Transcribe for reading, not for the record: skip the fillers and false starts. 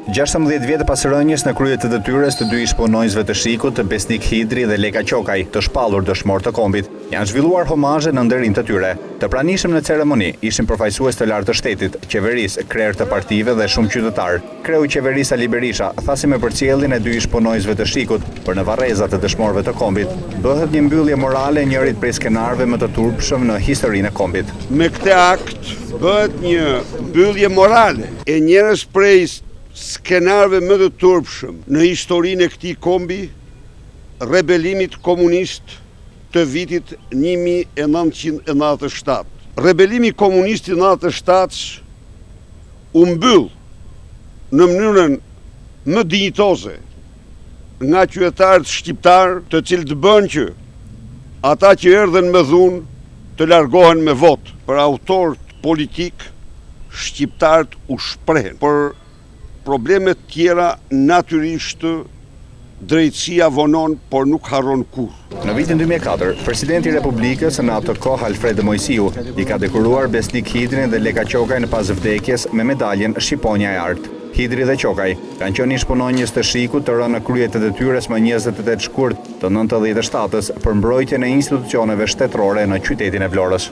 16 vjetë pas rënjes në krye të detyres të dy ish-punonjësve të Shikut, Besnik Hidri dhe Leka Qokaj, të shpallur dëshmor të kombit, janë zhvilluar homazhe në nderim të tyre. Të pranishëm në ceremoni ishin përfaqësues të lartë të shtetit, qeverisë, krerë të partive dhe shumë qytetarë. Kreu i qeverisë Ali Berisha thasi me përcjelljen e dy ish-punonjësve të Shikut për në varrezat të dëshmorëve të kombit, bëhet një mbyllje morale e njërit prej skenarëve më të turpshëm në historinë e kombit. Me këtë akt bëhet një mbyllje morale e njërës prej skenarëve më të turpshëm në historinë e këtij kombi, rebelimit komunist të vitit 1997. Rebelimi komunist i 97 u mbyll në mënyrën më dinjitoze nga qytetarët shqiptar, të cilët bën që ata që erdhen me dhunë të largohen me votë. Për autorët politik, shqiptarët u shprehen. Për problemet tjera natyrisht drejtësia vonon, por nuk harron kur. Në vitin 2004, presidenti i Republikës në atë kohë Alfred Mojsiu i ka dekoruar Besnik Hidrin dhe Leka Qokaj në pas vdekjes me medaljen Shqiponja e Artë. Hidri dhe Qokaj kanë qenë ish-punonjës të Shikut të rënë në krye të detyres më 28 shkurt të 97-s për mbrojtjen e institucioneve shtetërore në qytetin e Vlorës.